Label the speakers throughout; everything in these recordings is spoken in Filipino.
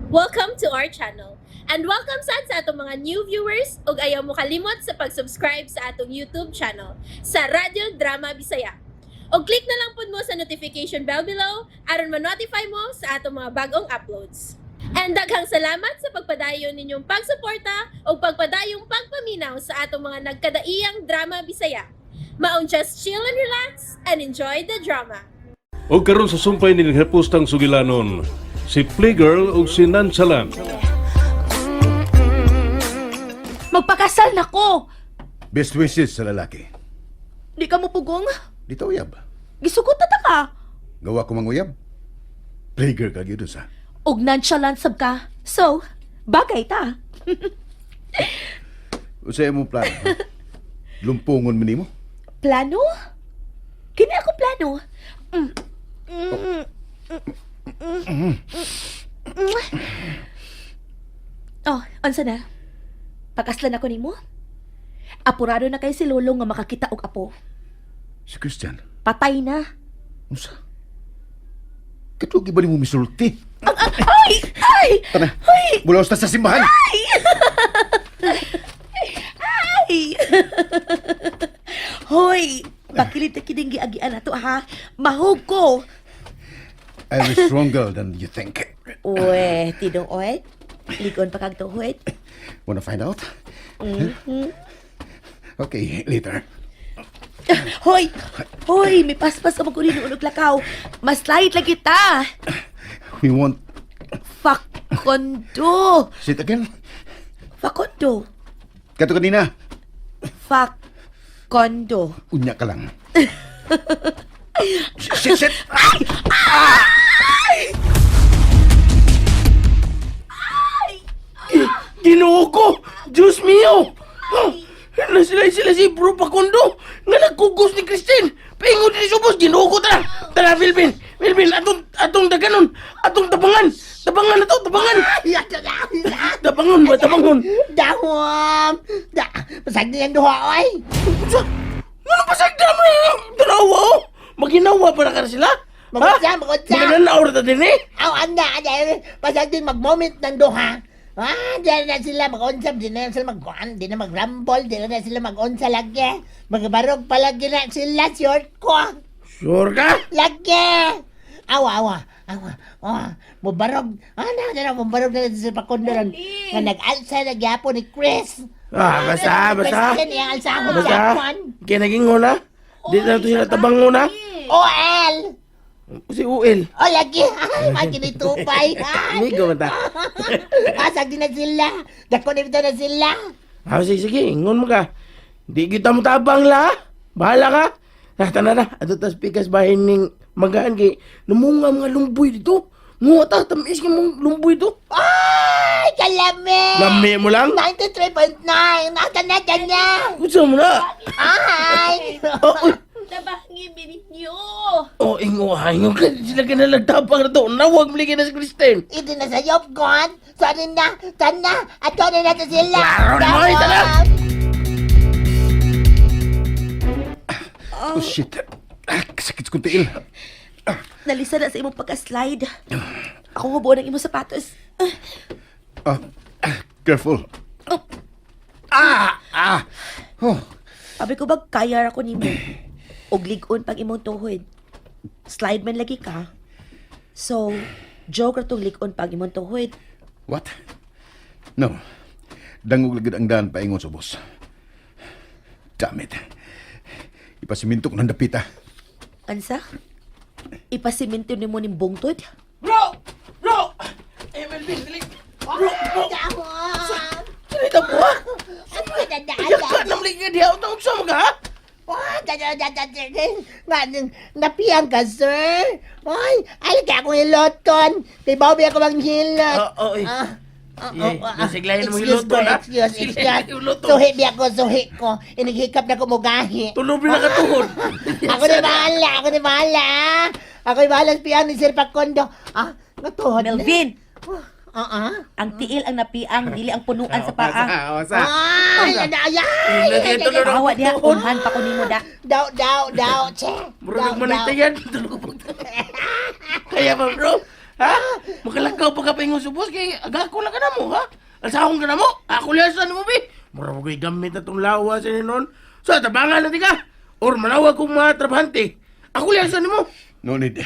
Speaker 1: Welcome to our channel. And welcome sa atong mga new viewers ug ayaw mo kalimot sa pag-subscribe sa atong YouTube channel sa Radio Drama Bisaya. O click na lang pud mo sa notification bell below aron ma-notify mo sa atong mga bagong uploads. And daghang salamat sa pagpadayon ninyong pagsuporta o pagpadayong pagpaminaw sa atong mga nagkadaiyang Drama Bisaya. Maong just chill and relax and enjoy the drama.
Speaker 2: O karon sa sumpay ni hapustang sugilanon, si Playgirl o si Nonchalant.
Speaker 3: Magpakasal na ko!
Speaker 4: Best wishes sa lalaki.
Speaker 3: Di ka mo pugong?
Speaker 4: Dito uyab.
Speaker 3: Gisugot na ta ka.
Speaker 4: Gawa ko manguyab. Playgirl ka gyud sa.
Speaker 3: Og nonchalant sab ka. So, bagay ta.
Speaker 4: Usay mo plano. Ha? Lumpungon mo nimo?
Speaker 3: Plano? Kini ako plano. Oh, unsa na? Pakaslan ako nimo? Apurado na kay si Lolo nga makakita og apo.
Speaker 4: Si Christian.
Speaker 3: Patay na.
Speaker 4: Unsa? Katugi ba nimo misulti?
Speaker 3: Ay! Ay!
Speaker 4: Tana.
Speaker 3: Ay!
Speaker 4: Bulaos ta sa simbahan.
Speaker 3: Ay! Hoy! Bakilit na kining giagian ato ha. Mahog ko.
Speaker 4: I was stronger than you think.
Speaker 3: Uwe, tidong oy. Ligon pa kag tuhoy.
Speaker 4: Wanna find out? Okay, later.
Speaker 3: Hoy! Hoy! May paspas ka magkunin ng unog lakaw. Mas light lagi ta.
Speaker 4: We want...
Speaker 3: Fakondo!
Speaker 4: Sit again?
Speaker 3: Fakondo.
Speaker 4: Kato kanina.
Speaker 3: Fakondo.
Speaker 4: Unya ka lang. Sit!
Speaker 5: Ginoo ko! Diyos mio! Nasilay sila si Bro Pakundo nga nagkugos ni Christine! Paingod ni Subos! Ginoo ko ta! Tara, Vilvin! Vilvin! Atong daganon! Atong tabangan! Tabangan na to! Tabangan! Tabangon ba? Tabangon!
Speaker 6: Dawam! Pasag na yan duha, oy!
Speaker 5: Ano pa sa mo yung tanawa oh? Maginawa pa na ka na sila?
Speaker 6: Magutsa, magutsa!
Speaker 5: Maganaw na ta din eh!
Speaker 6: Aw, anda, pasag din mag-moment ng duha. Diyan na sila mag-unsap, di na sila mag-kuhan, di na mag-rumble, di na sila mag-unsa lagi. Magbarog pa lagi na sila, short ko.
Speaker 5: Sure ka?
Speaker 6: Lagi! Awa. Mubarog. Mubarog na sa pakundoran. Nga nag-alsa na gyapo ni Chris.
Speaker 5: Basta!
Speaker 6: Christian, yung alsa ako
Speaker 5: Basta!
Speaker 6: gyapon.
Speaker 5: Kaya naging una? Di na ito sila tabangon na?
Speaker 6: OL!
Speaker 5: Si UL.
Speaker 6: O, lagi! Ay, makinitupay!
Speaker 5: Hindi ko mata.
Speaker 6: Asag din na sila! Dakonipto na sila!
Speaker 5: Sige, ingon mo ka. Di kita mo tabang la. Bahala ka. Tana na. Ato tas pikas bahin ning magaan kay namunga mga lumboy dito. Mga tamis ka mong lumboy dito.
Speaker 6: Ay! Kalami!
Speaker 5: Lami mo lang?
Speaker 6: 93.9! Nasa na dyan niya!
Speaker 5: Gusto mo na?
Speaker 6: Ay!
Speaker 3: Nabangi bininyo.
Speaker 5: Ingon ka. Sila ka na nagtapang na to. Nawag muli ka na si Christine.
Speaker 6: Ito na sa yop, God! Saan na! Ato na natin sila!
Speaker 5: Laro na mo, ito na!
Speaker 4: Oh, shit. Sakit kong tiil.
Speaker 3: Nalisa na sa imong pagka-slide. Ako hubo ng imong sapatos.
Speaker 4: Careful.
Speaker 3: Oh.
Speaker 4: Oh,
Speaker 3: Sabi ko ba, kaya ako nimo. Og ligon pag imong tuhod. Slide man lagi ka. So, joke ra tong ligon pag imong tuhod.
Speaker 4: what? No. Dangog lagid ang daan paingon sa boss. Damn it. Ipasiminto ko ng dapita.
Speaker 3: Ansa? Ipasiminto ni mo ning bungtod?
Speaker 5: Bro! Melvin, dali!
Speaker 6: Dawam!
Speaker 5: Salita mo ha?
Speaker 6: Ano ka dadaan?
Speaker 5: Yaka na muli ka diya. Utang sa mga ha?
Speaker 6: Napiyang ka, sir. Ay, alika akong hiloton. Kay Bobby ako mang hilot.
Speaker 5: Siglayin mo
Speaker 6: Excuse
Speaker 5: hiloton, ha?
Speaker 6: Excuse.
Speaker 5: Siglayin mo hiloton.
Speaker 6: Suhi di ako, suhi ko. Inighikap na ko mugahi.
Speaker 5: Tulubin na katuhod.
Speaker 6: Ako na bahala. Ako yung bahala sa piyan ni Sir Pacondo. Natuhod na.
Speaker 3: Melvin!
Speaker 6: Ang
Speaker 3: Ang tiil ang napiang, dili ang punuan sa paa.
Speaker 6: Ay,
Speaker 5: Ilagay ito na
Speaker 3: Awa diha, unhan pa ko nimo da.
Speaker 6: Daw, che.
Speaker 5: Murag manita yan. Kaya ba bro? Ha? Makalakaw pa ka paingon subos kay agako lang ka na mo, ha? Asahong ka na mo? Ako liyasan mo, be. Mura mo ko'y gamit na itong lawa sa ninon. So, tabangan natin ka. Or manawag kong mga trabahante. Ako liyasan mo.
Speaker 4: No need.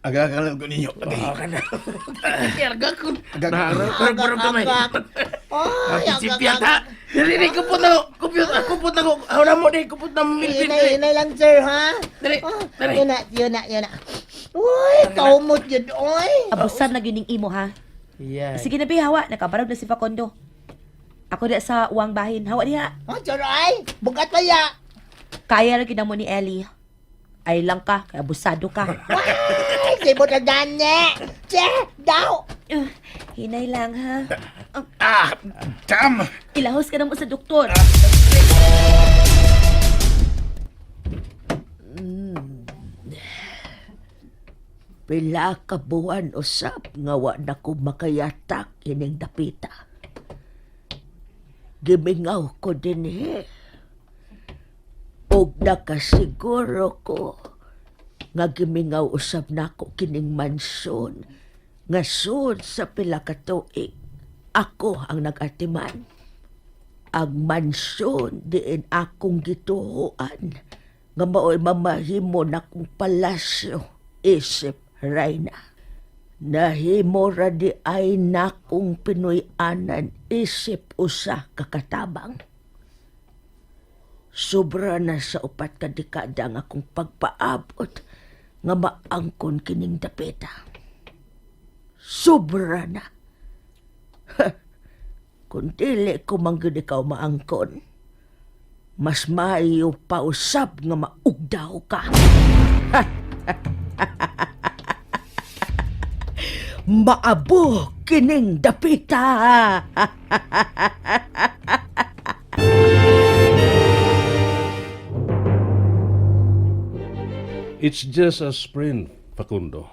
Speaker 4: Agakalan ko ninyo.
Speaker 5: Baka ka na. Agako.
Speaker 4: Agak-
Speaker 5: Barang kamay.
Speaker 6: Ay,
Speaker 5: Sipiyat, ha? Dili, kupot na ko. Kupot na ko. Haw na mo, di. Kupot na mo.
Speaker 6: Inay lang, sir, ha?
Speaker 5: Dali, dali.
Speaker 6: Yun na. Uy, kaumot yun, oy.
Speaker 3: Abusan na gining imo ha.
Speaker 5: Yeah.
Speaker 3: Sige na be, hawa. Nakabarog na si Facundo. Ako na sa uwang bahin. Hawa diha.
Speaker 6: Sir, ay, bugat pa ya.
Speaker 3: Kaya lagi na mo ni Ellie. Ay lang ka, kaya abusado ka.
Speaker 6: Ay, sibot na dane. Che, daw.
Speaker 3: Hinay lang ha.
Speaker 4: Tam!
Speaker 3: Ilahos ka na mo sa doktor.
Speaker 7: Pila ka buwan usap nga wa na ko makayatak ining dapita. Gimingaw ko dinhi. Og nakasiguro ko nga gimingaw usab nako kining mansyon nga sud sa pila ka tuig ako ang nag-atiman. Ang mansyon diin akong gituhuan nga mao'y mamahimo na kong palasyo isip Rayna. Nahimo ra di ay nakong Pinoy-anan isip usa kakatabang. Sobra na sa upat ka dekada nga akong pagpaabot nga maangkon kining dapita. Sobra na. Kung dili ko manggod ikaw maangkon, mas maayo pa usab nga maugdaw ka. Maabo kining dapita.
Speaker 2: It's just a sprint, Facundo.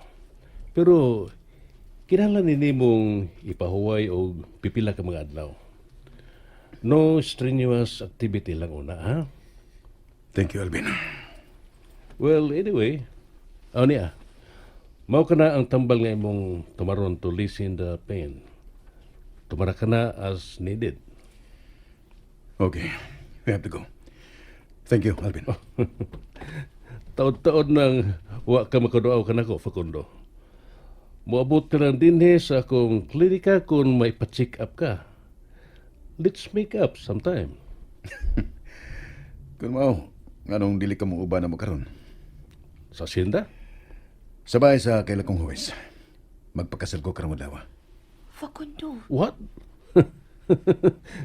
Speaker 2: Pero, kinahanglan nini mong ipahuway o pipila ka mga adlaw. No strenuous activity lang una, ha?
Speaker 4: Thank you, Alvin.
Speaker 2: Well, anyway, niya. Mao ka na ang tambal nga imong tumaron to lessen the pain. Tumara ka na as needed.
Speaker 4: Okay, we have to go. Thank you, Alvin.
Speaker 2: Taod-taod nang wa ka makaduaw ka nako, Facundo. Moabot ka lang dinhe sa akong klinika kung may pa-check up ka. Let's make up sometime.
Speaker 4: Kung mao, anong dili ka mo uban na mo karon?
Speaker 2: Sa asyenda?
Speaker 4: Sabay sa kaila kong huwes. Magpakasal ko karong adlaw.
Speaker 3: Facundo.
Speaker 2: What?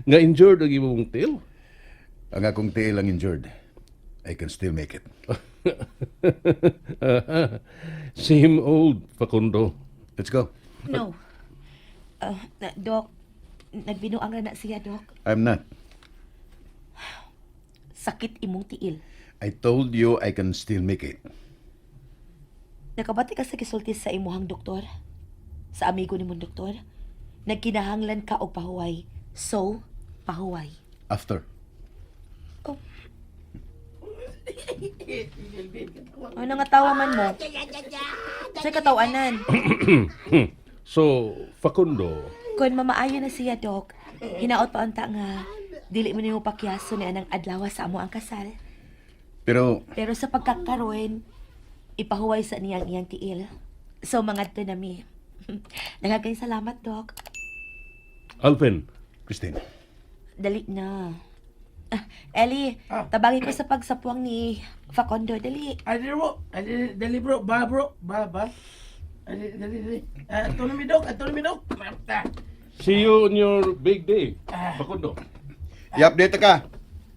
Speaker 2: Nga injured ang imong tail?
Speaker 4: Ang akong tail ang injured. I can still make it.
Speaker 2: Same old, Facundo.
Speaker 4: Let's go.
Speaker 3: No. Dok, nagbinuang na siya, Dok.
Speaker 4: I'm not.
Speaker 3: Sakit imong tiil.
Speaker 4: I told you I can still make it.
Speaker 3: Nakabati ka sa kisulti sa imuhang doktor? Sa amigo ni mong doktor? Nagkinahanglan ka og pahuway. So, pahuway.
Speaker 4: After.
Speaker 3: Ano nga tawa man mo? Sa'y katawanan.
Speaker 2: So, Facundo,
Speaker 3: Kung mamaayo na siya, Dok, hinaot pa unta nga dili mo nimo pakyaso ni anang adlaw sa amo ang kasal.
Speaker 4: Pero,
Speaker 3: Pero sa pagkakaroon, ipahuway sa niyang iyang tiil. So, mga to nami. Nagagay salamat, Dok.
Speaker 2: Alvin,
Speaker 4: Christine,
Speaker 3: Dali na. Ellie, tabagin ko sa pagsapuang ni Facundo. Dali.
Speaker 5: Dali bro. Ba. Dali. Ato na mi dok.
Speaker 2: see you on your big day, Facundo.
Speaker 4: i-update ka.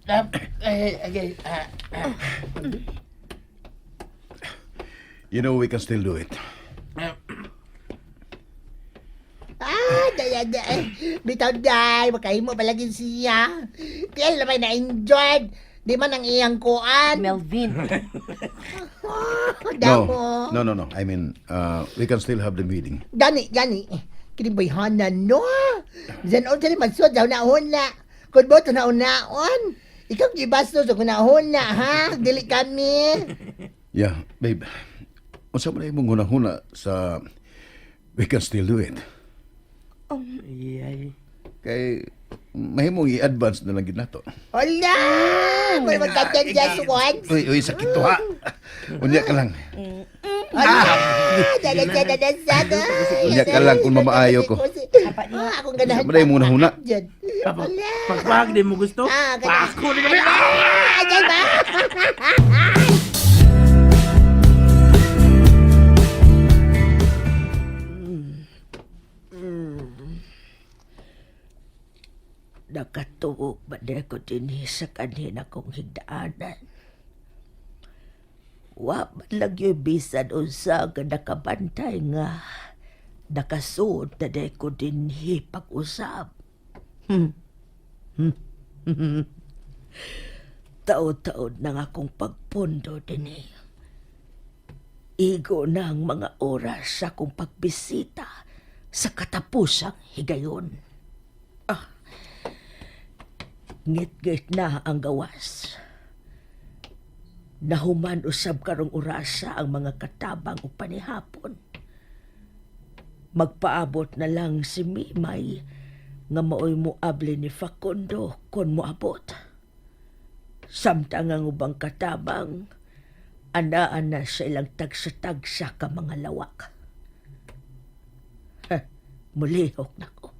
Speaker 5: Okay.
Speaker 4: You know we can still do it.
Speaker 6: Daya. Bitaw day, makahimo palagi siya. Kaya lamay na enjoyed. Di man ang iyang kuan.
Speaker 3: Melvin.
Speaker 6: Damo.
Speaker 4: No. I mean, we can still have the meeting.
Speaker 6: Gani. Kini bayhanan no. Diyan on tali magsud daw na una. Kun boto na unaon. Ikaw gibasto sa kunahon na ha. Dili kami.
Speaker 4: Yeah, babe. Unsa man imong hunahuna sa we can still do it.
Speaker 5: Iyay.
Speaker 4: Kay mahimong i-advance na lang gid nato.
Speaker 6: Hala! May magkatyan dyan sa once.
Speaker 4: Uy, sakit to ha. Unya ka lang.
Speaker 6: Dada-dada-dada-dada.
Speaker 4: Unya ka lang kung mamaayo ko.
Speaker 6: Akong ganahan.
Speaker 4: Maday muna huna.
Speaker 6: Dyan.
Speaker 5: Pagpag din mo gusto? Pako din kami.
Speaker 6: Dyan ba?
Speaker 7: Nakatuog ba na ko din sa kanina kong higdaanan? Wa man lang yung bisan unsa nga nakabantay nga nakasuod na de ko din pag-usap. Taon-taon na nga akong pagpundo din Igo na ang mga oras sa akong pagbisita sa katapusang higayon. Ngit-ngit na ang gawas. Nahuman usab karong orasa ang mga katabang o panihapon. Magpaabot na lang si Mimay nga maoy moable ni Facundo kon moabot. Samtang ang ubang katabang, anaan na sa ilang tagsa-tagsa ka mga lawak. Mulihok na ko.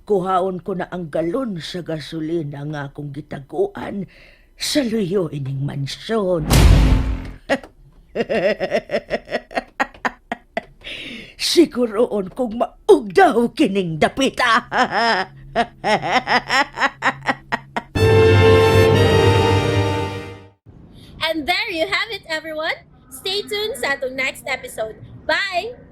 Speaker 7: Kuhaon ko na ang galon sa gasolina nga akong gitaguan sa luyo ining mansyon. Siguroon kung maugdaw kining dapita.
Speaker 1: And there you have it, everyone. Stay tuned sa atong next episode. Bye!